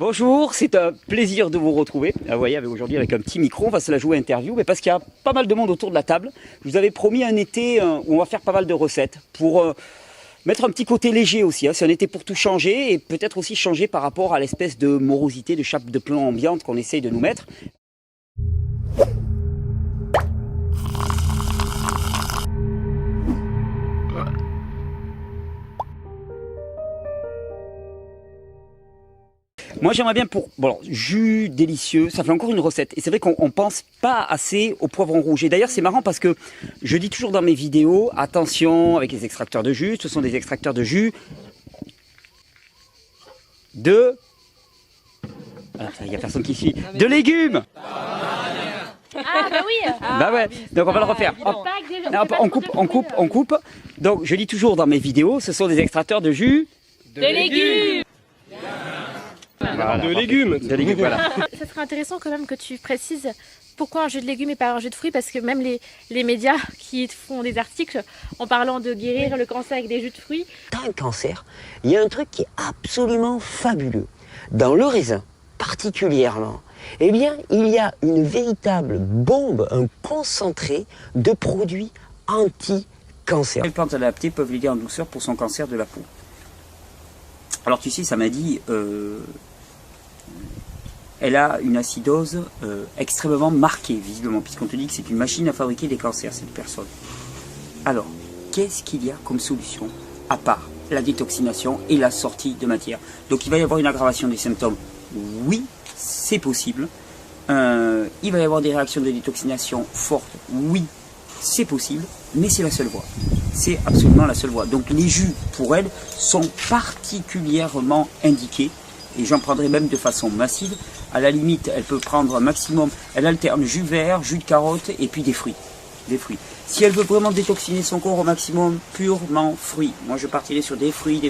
Bonjour, c'est un plaisir de vous retrouver. Vous voyez, aujourd'hui avec un petit micro, on va se la jouer interview, mais parce qu'il y a pas mal de monde autour de la table. Je vous avais promis un été où on va faire pas mal de recettes pour mettre un petit côté léger aussi. C'est un été pour tout changer et peut-être aussi changer par rapport à l'espèce de morosité, de chape de plomb ambiante qu'on essaye de nous mettre. Moi j'aimerais bien pour jus délicieux, ça fait encore une recette. Et c'est vrai qu'on pense pas assez au poivron rouge. Et d'ailleurs c'est marrant parce que je dis toujours dans mes vidéos, attention avec les extracteurs de jus, ce sont des extracteurs de jus de... Alors il n'y a personne qui suit. De légumes. Ah bah oui. Bah ouais, donc on va le refaire. On coupe. Donc je dis toujours dans mes vidéos, ce sont des extracteurs de jus de légumes. Voilà, de légumes. De légumes, voilà. Ça serait intéressant quand même que tu précises pourquoi un jus de légumes et pas un jus de fruits, parce que même les médias qui font des articles en parlant de guérir le cancer avec des jus de fruits. Dans un cancer, il y a un truc qui est absolument fabuleux. Dans le raisin, particulièrement, eh bien, il y a une véritable bombe, un concentré de produits anti-cancer. Les plantes adaptées peuvent l'aider en douceur pour son cancer de la peau. Alors tu sais, ça m'a dit, elle a une acidose extrêmement marquée, visiblement, puisqu'on te dit que c'est une machine à fabriquer des cancers, cette personne. Alors, qu'est-ce qu'il y a comme solution, à part la détoxination et la sortie de matière? Donc il va y avoir une aggravation des symptômes. Oui, c'est possible. Il va y avoir des réactions de détoxination fortes. Oui, c'est possible, mais c'est la seule voie. C'est absolument la seule voie. Donc les jus, pour elle, sont particulièrement indiqués. Et j'en prendrai même de façon massive. À la limite, elle peut prendre un maximum. Elle alterne jus vert, jus de carotte et puis des fruits. Si elle veut vraiment détoxiner son corps au maximum, purement fruits. Moi, je partirai sur des fruits. Il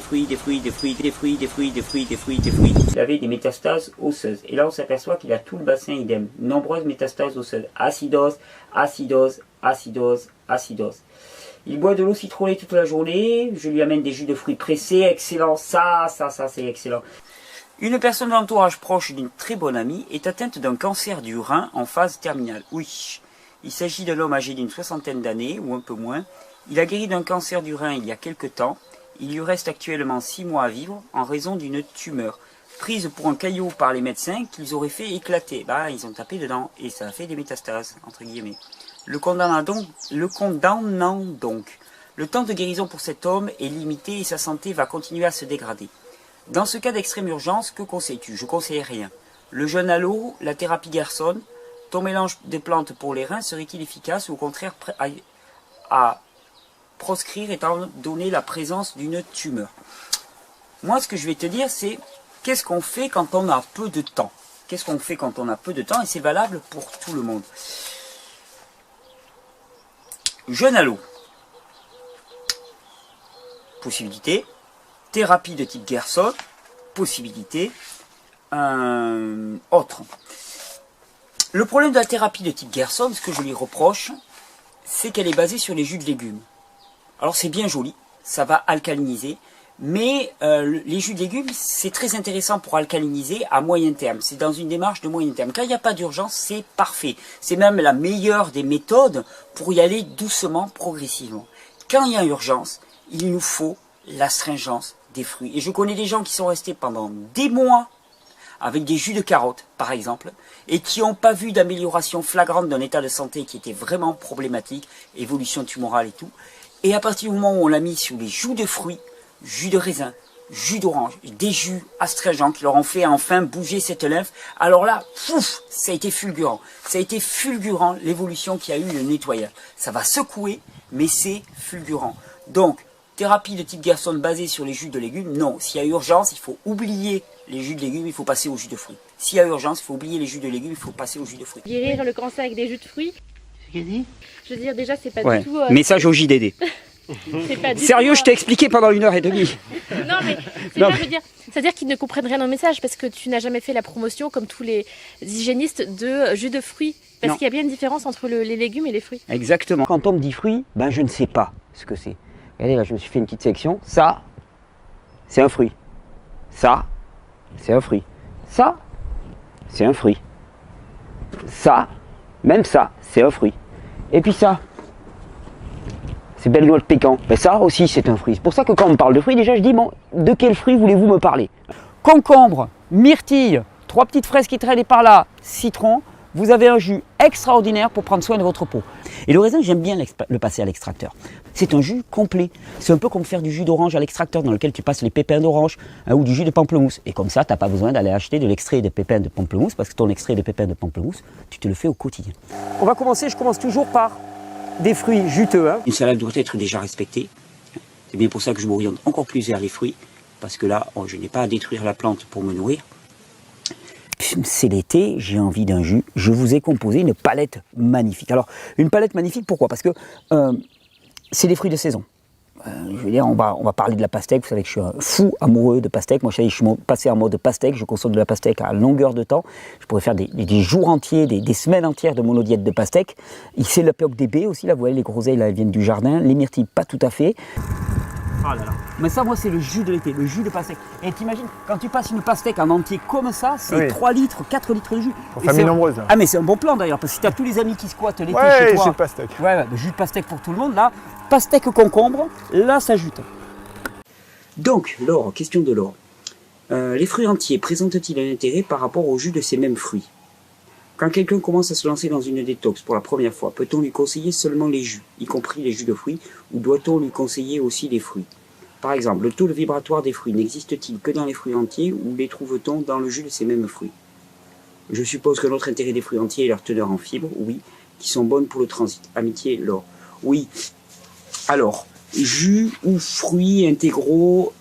avait des métastases osseuses. Et là, on s'aperçoit qu'il a tout le bassin idem. Nombreuses métastases osseuses. Acidose. Il boit de l'eau citronnée toute la journée. Je lui amène des jus de fruits pressés. Excellent. Ça, c'est excellent. Une personne de l'entourage proche d'une très bonne amie est atteinte d'un cancer du rein en phase terminale. Oui. Il s'agit d'un homme âgé d'une 60aine d'années, ou un peu moins. Il a guéri d'un cancer du rein il y a quelque temps. Il lui reste actuellement 6 mois à vivre en raison d'une tumeur, prise pour un caillot par les médecins qu'ils auraient fait éclater. Ils ont tapé dedans et ça a fait des métastases, entre guillemets. Le condamnant donc. Le temps de guérison pour cet homme est limité et sa santé va continuer à se dégrader. Dans ce cas d'extrême urgence, que conseilles-tu? Je conseille rien. Le jeûne à l'eau, la thérapie Gerson. Ton mélange de plantes pour les reins serait-il efficace ou au contraire à proscrire étant donné la présence d'une tumeur? Moi, ce que je vais te dire, c'est qu'est-ce qu'on fait quand on a peu de temps? Qu'est-ce qu'on fait quand on a peu de temps? Et c'est valable pour tout le monde. Jeûne à l'eau. Possibilité. Thérapie de type Gerson. Possibilité. Autre. Le problème de la thérapie de type Gerson, ce que je lui reproche, c'est qu'elle est basée sur les jus de légumes. Alors c'est bien joli, ça va alcaliniser, mais les jus de légumes, c'est très intéressant pour alcaliniser à moyen terme. C'est dans une démarche de moyen terme. Quand il n'y a pas d'urgence, c'est parfait. C'est même la meilleure des méthodes pour y aller doucement, progressivement. Quand il y a urgence, il nous faut l'astringence des fruits. Et je connais des gens qui sont restés pendant des mois avec des jus de carotte, par exemple, et qui n'ont pas vu d'amélioration flagrante d'un état de santé qui était vraiment problématique, évolution tumorale et tout. Et à partir du moment où on l'a mis sur les jus de fruits, jus de raisin, jus d'orange, des jus astringents qui leur ont fait enfin bouger cette lymphe, alors là, pouf, ça a été fulgurant. Ça a été fulgurant l'évolution qui a eu le nettoyage. Ça va secouer, mais c'est fulgurant. Donc, thérapie de type Gerson basée sur les jus de légumes, non. S'il y a urgence, il faut oublier les jus de légumes, il faut passer aux jus de fruits. S'il y a urgence, il faut oublier les jus de légumes, il faut passer aux jus de fruits. Guérir le cancer avec des jus de fruits. C'est qu'elle dit? Je veux dire, déjà, c'est pas du tout... Message au JDD. Sérieux, je t'ai expliqué pendant 1h30. Non, mais c'est ça, je veux dire. C'est-à-dire qu'ils ne comprennent rien au message parce que tu n'as jamais fait la promotion, comme tous les hygiénistes, de jus de fruits. Parce qu'il y a bien une différence entre les légumes et les fruits. Exactement. Quand on me dit fruits, je ne sais pas ce que c'est. Regardez, là, je me suis fait une petite section. Ça, c'est un fruit. Ça, c'est un fruit. Ça, c'est un fruit. Ça, même ça, c'est un fruit. Et puis ça, c'est belle noix de pécan. Mais ça aussi, c'est un fruit. C'est pour ça que quand on me parle de fruits, déjà je dis, bon, de quel fruit voulez-vous me parler? Concombre, myrtille, 3 petites fraises qui traînent par là, citron. Vous avez un jus extraordinaire pour prendre soin de votre peau. Et le raisin, j'aime bien le passer à l'extracteur. C'est un jus complet. C'est un peu comme faire du jus d'orange à l'extracteur dans lequel tu passes les pépins d'orange ou du jus de pamplemousse. Et comme ça, tu n'as pas besoin d'aller acheter de l'extrait de pépins de pamplemousse parce que ton extrait de pépins de pamplemousse, tu te le fais au quotidien. On va commencer, je commence toujours par des fruits juteux. Une salade doit être déjà respectée. C'est bien pour ça que je m'oriente encore plus vers les fruits. Parce que là, je n'ai pas à détruire la plante pour me nourrir. C'est l'été, j'ai envie d'un jus. Je vous ai composé une palette magnifique. Alors, une palette magnifique, pourquoi? Parce que c'est des fruits de saison. Je veux dire, on va parler de la pastèque. Vous savez que je suis un fou amoureux de pastèque. Moi, je suis passé en mode pastèque. Je consomme de la pastèque à longueur de temps. Je pourrais faire des jours entiers, des semaines entières de monodiète de pastèque. C'est la peuple des baies aussi. Là, vous voyez, les groseilles là, elles viennent du jardin. Les myrtilles, pas tout à fait. Oh là là. Mais ça, moi, c'est le jus de l'été, le jus de pastèque. Et t'imagines, quand tu passes une pastèque en entier comme ça, c'est 3 litres, 4 litres de jus. Pour famille nombreuse. Ah, mais c'est un bon plan d'ailleurs, parce que si tu as tous les amis qui squattent l'été chez toi. Jus de pastèque. Ouais, le jus de pastèque pour tout le monde, là, pastèque concombre, là, ça jute. Donc, Laure, question de Laure. Les fruits entiers présentent-ils un intérêt par rapport au jus de ces mêmes fruits? Quand quelqu'un commence à se lancer dans une détox pour la première fois, peut-on lui conseiller seulement les jus, y compris les jus de fruits, ou doit-on lui conseiller aussi les fruits? Par exemple, le taux vibratoire des fruits n'existe-t-il que dans les fruits entiers ou les trouve-t-on dans le jus de ces mêmes fruits? Je suppose que notre intérêt des fruits entiers est leur teneur en fibres, oui, qui sont bonnes pour le transit. Amitié, Laure. Oui. Alors, jus ou fruits intégraux,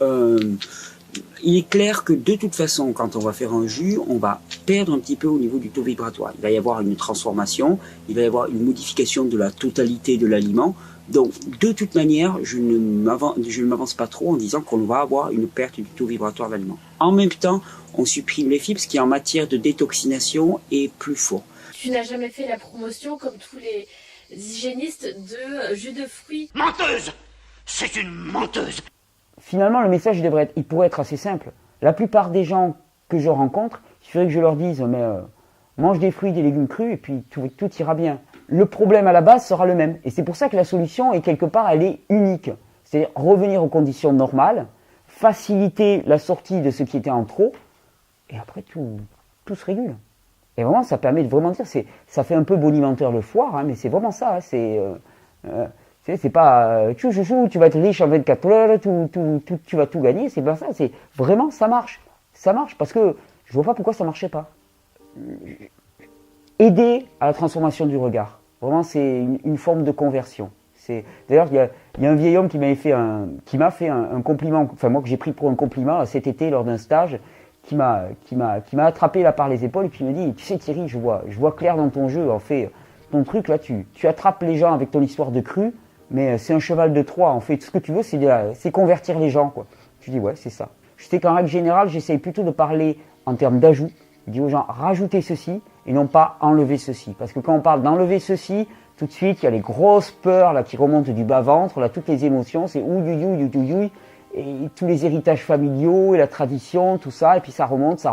il est clair que de toute façon, quand on va faire un jus, on va perdre un petit peu au niveau du taux vibratoire. Il va y avoir une transformation, il va y avoir une modification de la totalité de l'aliment. Donc, de toute manière, je ne m'avance pas trop en disant qu'on va avoir une perte du taux vibratoire de l'aliment. En même temps, on supprime les fibres, ce qui en matière de détoxination est plus fort. Tu n'as jamais fait la promotion, comme tous les hygiénistes, de jus de fruits. Menteuse! C'est une menteuse! Finalement, le message il pourrait être assez simple. La plupart des gens que je rencontre, il suffirait que je leur dise, mais mange des fruits, des légumes crus, et puis tout ira bien. Le problème à la base sera le même. Et c'est pour ça que la solution, est quelque part, elle est unique. C'est-à-dire revenir aux conditions normales, faciliter la sortie de ce qui était en trop, et après tout se régule. Et vraiment, ça permet de vraiment dire, ça fait un peu bonimenteur le foire, hein, mais c'est vraiment ça. Hein, c'est pas chou, tu vas être riche en 24 heures, tu vas tout gagner, c'est pas ça. C'est vraiment, ça marche. Ça marche parce que je vois pas pourquoi ça marchait pas. Aider à la transformation du regard. Vraiment, c'est une forme de conversion. D'ailleurs, il y a un vieil homme qui m'a fait un compliment, enfin moi que j'ai pris pour un compliment cet été lors d'un stage, qui m'a attrapé là par les épaules et puis il me dit, tu sais Thierry, je vois clair dans ton jeu, en fait, ton truc là, tu attrapes les gens avec ton histoire de cru, mais c'est un cheval de Troie, en fait, ce que tu veux, c'est convertir les gens, quoi. Je dis, ouais, c'est ça. Je sais qu'en règle générale, j'essaye plutôt de parler en termes d'ajout. Je dis aux gens, rajoutez ceci et non pas enlever ceci. Parce que quand on parle d'enlever ceci, tout de suite, il y a les grosses peurs là qui remontent du bas-ventre, là, toutes les émotions, c'est ouïouïouïouïouï, et tous les héritages familiaux et la tradition, tout ça, et puis ça remonte,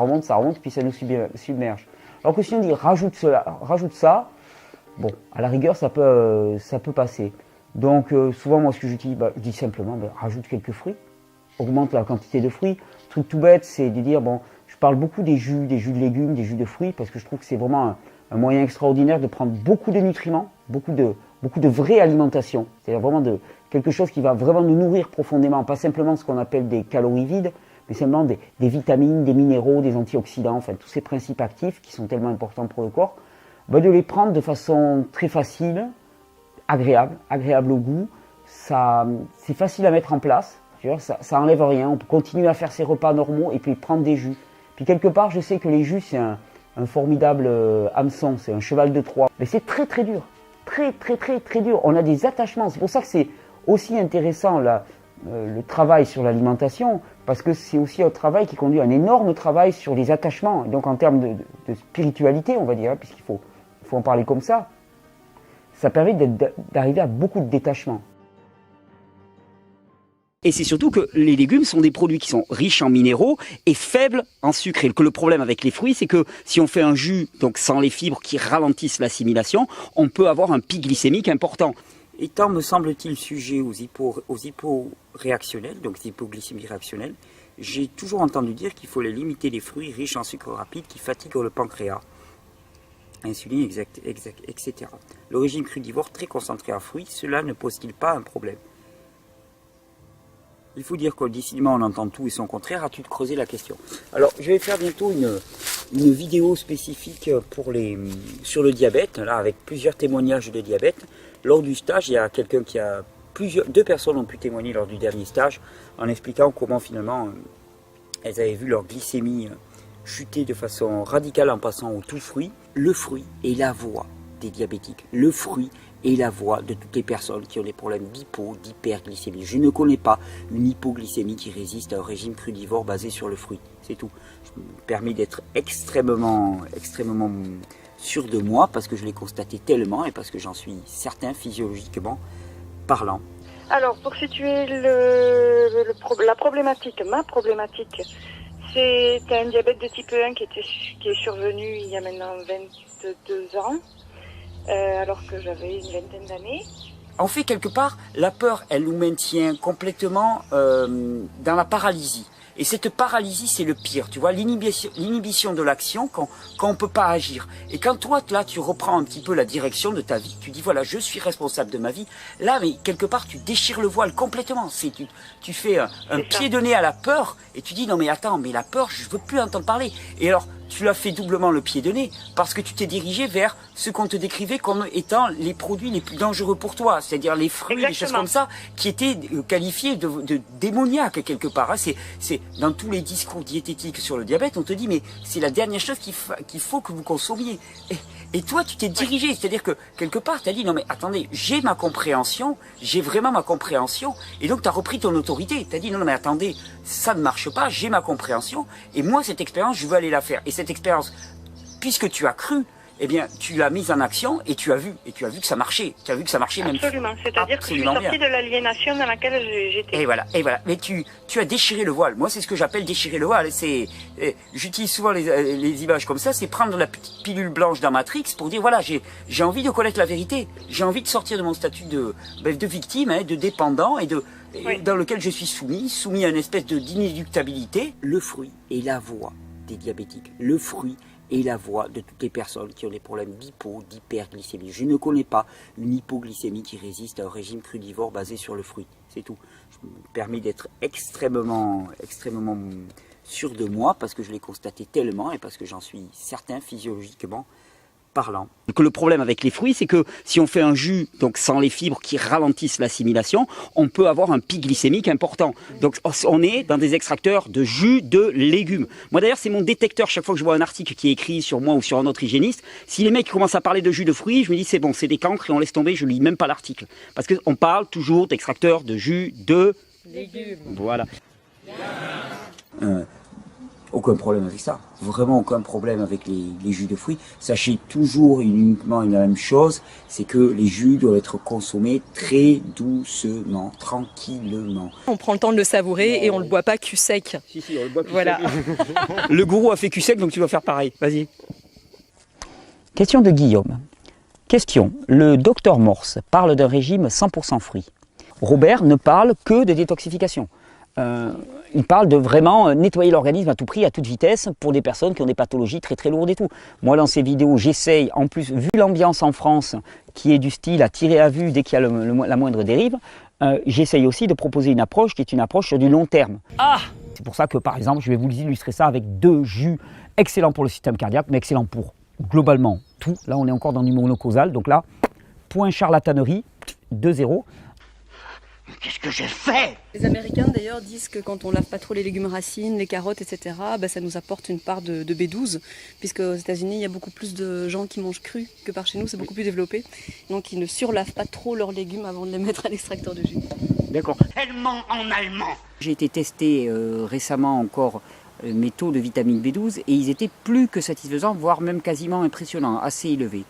puis ça nous submerge. Alors que si on dit rajoute ça, bon, à la rigueur, ça peut passer. Donc souvent, moi, ce que je dis simplement, rajoute quelques fruits, augmente la quantité de fruits. Le truc tout bête, c'est de dire, bon, je parle beaucoup des jus de légumes, des jus de fruits, parce que je trouve que c'est vraiment un moyen extraordinaire de prendre beaucoup de nutriments, beaucoup de vraie alimentation. C'est-à-dire vraiment quelque chose qui va vraiment nous nourrir profondément, pas simplement ce qu'on appelle des calories vides, mais simplement des vitamines, des minéraux, des antioxydants, enfin tous ces principes actifs qui sont tellement importants pour le corps, de les prendre de façon très facile, agréable au goût. C'est facile à mettre en place, ça enlève rien, on peut continuer à faire ses repas normaux et puis prendre des jus. Puis quelque part, je sais que les jus, c'est un formidable hameçon, c'est un cheval de Troie. Mais c'est très très dur, très dur. On a des attachements, c'est pour ça que c'est aussi intéressant le travail sur l'alimentation, parce que c'est aussi un travail qui conduit à un énorme travail sur les attachements. Et donc en termes de spiritualité, on va dire, puisqu'il faut en parler comme ça permet d'arriver à beaucoup de détachement. Et c'est surtout que les légumes sont des produits qui sont riches en minéraux et faibles en sucre. Et que le problème avec les fruits, c'est que si on fait un jus donc sans les fibres qui ralentissent l'assimilation, on peut avoir un pic glycémique important. Étant, me semble-t-il, sujet aux hyporéactionnels, donc les hypoglycémies réactionnelles, j'ai toujours entendu dire qu'il faut limiter les fruits riches en sucre rapide qui fatiguent le pancréas, insuline, etc. Le régime crudivore très concentré en fruits, cela ne pose-t-il pas un problème? Il faut dire que décidément on entend tout et son contraire. As-tu creusé la question? Alors je vais faire bientôt une vidéo spécifique sur le diabète, là avec plusieurs témoignages de diabète. Lors du stage, il y a quelqu'un qui a deux personnes ont pu témoigner lors du dernier stage en expliquant comment finalement elles avaient vu leur glycémie chuter de façon radicale en passant au tout fruit. Le fruit est la voix des diabétiques. Le fruit est la voix de toutes les personnes qui ont des problèmes d'hyperglycémie. Je ne connais pas une hypoglycémie qui résiste à un régime crudivore basé sur le fruit. C'est tout. Je me permets d'être extrêmement sûr de moi parce que je l'ai constaté tellement et parce que j'en suis certain physiologiquement parlant. Alors, pour situer la problématique, ma problématique, c'est un diabète de type 1 qui est survenu il y a maintenant 22 ans. Alors que j'avais une vingtaine d'années. En fait, quelque part, la peur, elle nous maintient complètement dans la paralysie. Et cette paralysie, c'est le pire, tu vois, l'inhibition de l'action quand on ne peut pas agir. Et quand toi, là, tu reprends un petit peu la direction de ta vie, tu dis, voilà, je suis responsable de ma vie. Là, mais quelque part, tu déchires le voile complètement. Tu fais un pied de nez à la peur et tu dis, non mais attends, mais la peur, je ne veux plus entendre parler. Et alors, tu as fait doublement le pied de nez parce que tu t'es dirigé vers ce qu'on te décrivait comme étant les produits les plus dangereux pour toi, c'est-à-dire les fruits, les choses comme ça, qui étaient qualifiés de démoniaques quelque part. C'est dans tous les discours diététiques sur le diabète, on te dit mais c'est la dernière chose qu'il faut que vous consommiez. Et toi, tu t'es dirigé, c'est-à-dire que quelque part, tu as dit non mais attendez, j'ai ma compréhension, j'ai vraiment ma compréhension, et donc tu as repris ton autorité. Tu as dit non mais attendez, ça ne marche pas, j'ai ma compréhension, et moi cette expérience, je veux aller la faire. Et cette expérience, puisque tu as cru, eh bien, tu l'as mise en action et tu as vu que ça marchait. Tu as vu que ça marchait même. Absolument. C'est-à-dire que je suis sortie de l'aliénation dans laquelle j'étais. Et voilà. Mais tu as déchiré le voile. Moi, c'est ce que j'appelle déchirer le voile. J'utilise souvent les images comme ça. C'est prendre la petite pilule blanche dans Matrix pour dire voilà, j'ai envie de connaître la vérité. J'ai envie de sortir de mon statut de victime, de dépendant et dans lequel je suis soumis à une espèce d'inéluctabilité. Le fruit est la voix des diabétiques. Le fruit et la voix de toutes les personnes qui ont des problèmes d'hyperglycémie. Je ne connais pas une hypoglycémie qui résiste à un régime crudivore basé sur le fruit. C'est tout. Je me permets d'être extrêmement sûr de moi parce que je l'ai constaté tellement et parce que j'en suis certain physiologiquement parlant. Donc le problème avec les fruits, c'est que si on fait un jus donc sans les fibres qui ralentissent l'assimilation, on peut avoir un pic glycémique important. Donc on est dans des extracteurs de jus de légumes. Moi d'ailleurs, c'est mon détecteur chaque fois que je vois un article qui est écrit sur moi ou sur un autre hygiéniste. Si les mecs commencent à parler de jus de fruits, je me dis c'est bon, c'est des cancres et on laisse tomber, je lis même pas l'article. Parce qu'on parle toujours d'extracteurs de jus de légumes. Voilà. Aucun problème avec ça, vraiment aucun problème avec les jus de fruits. Sachez toujours uniquement la même chose, c'est que les jus doivent être consommés très doucement, tranquillement. On prend le temps de le savourer et on le boit pas cul sec. Si, on le boit cul voilà. sec. Le gourou a fait cul sec, donc tu dois faire pareil. Vas-y. Question de Guillaume. Question. Le docteur Morse parle d'un régime 100% fruits. Robert ne parle que de détoxification. Il parle de vraiment nettoyer l'organisme à tout prix, à toute vitesse, pour des personnes qui ont des pathologies très très lourdes et tout. Moi, dans ces vidéos, j'essaye, en plus, vu l'ambiance en France, qui est du style à tirer à vue dès qu'il y a la moindre dérive, j'essaye aussi de proposer une approche qui est une approche sur du long terme. C'est pour ça que, par exemple, je vais vous illustrer ça avec 2 jus excellents pour le système cardiaque, mais excellents pour globalement tout. Là, on est encore dans du monocausal, donc là, point charlatanerie, 2-0. Qu'est-ce que j'ai fait? Les Américains d'ailleurs disent que quand on lave pas trop les légumes racines, les carottes, etc., ça nous apporte une part de B12, puisque aux États-Unis il y a beaucoup plus de gens qui mangent cru que par chez nous, c'est beaucoup plus développé. Donc ils ne surlavent pas trop leurs légumes avant de les mettre à l'extracteur de jus. D'accord. Elle ment en allemand. J'ai été testé récemment encore mes taux de vitamine B12 et ils étaient plus que satisfaisants, voire même quasiment impressionnants, assez élevés.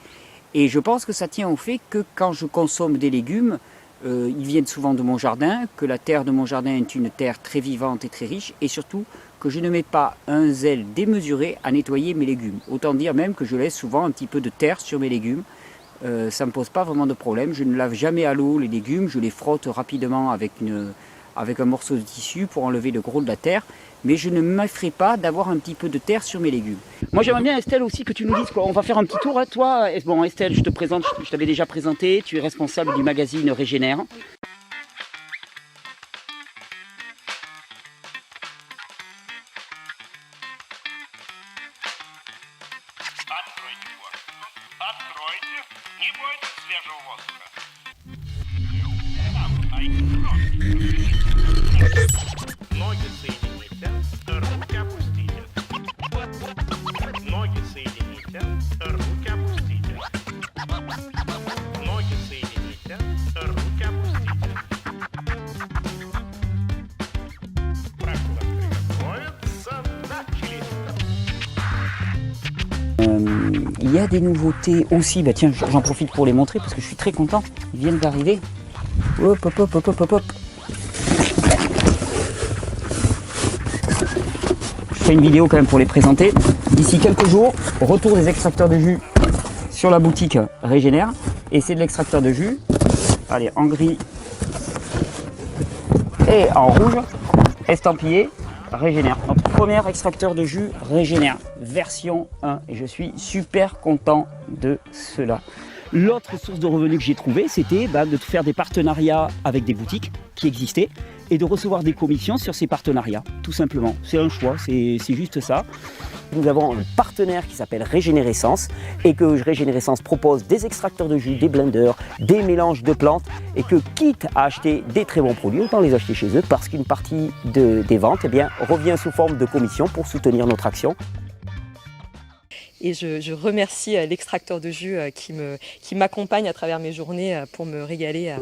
Et je pense que ça tient au fait que quand je consomme des légumes, ils viennent souvent de mon jardin, que la terre de mon jardin est une terre très vivante et très riche, et surtout que je ne mets pas un zèle démesuré à nettoyer mes légumes. Autant dire même que je laisse souvent un petit peu de terre sur mes légumes. Ça ne me pose pas vraiment de problème. Je ne lave jamais à l'eau les légumes, je les frotte rapidement avec un morceau de tissu pour enlever le gros de la terre, mais je ne m'effraie pas d'avoir un petit peu de terre sur mes légumes. Moi j'aimerais bien, Estelle, aussi que tu nous dises quoi. On va faire un petit tour, hein. Toi, bon, Estelle, je te présente, je t'avais déjà présenté, tu es responsable du magazine Régénère. Il y a des nouveautés aussi, bah tiens, j'en profite pour les montrer parce que je suis très content. Ils viennent d'arriver. Hop, hop, hop, hop, hop, hop. Je fais une vidéo quand même pour les présenter. D'ici quelques jours, retour des extracteurs de jus sur la boutique Régénère. Et c'est de l'extracteur de jus. Allez, en gris et en rouge, estampillé. Régénère. Notre premier extracteur de jus Régénère, version 1. Et je suis super content de cela. L'autre source de revenus que j'ai trouvé, c'était de faire des partenariats avec des boutiques qui existaient et de recevoir des commissions sur ces partenariats, tout simplement. C'est un choix, c'est juste ça. Nous avons un partenaire qui s'appelle Régénérescence et que Régénérescence propose des extracteurs de jus, des blenders, des mélanges de plantes et que quitte à acheter des très bons produits, autant les acheter chez eux parce qu'une partie des ventes revient sous forme de commission pour soutenir notre action. Et je remercie l'extracteur de jus qui m'accompagne à travers mes journées pour me régaler.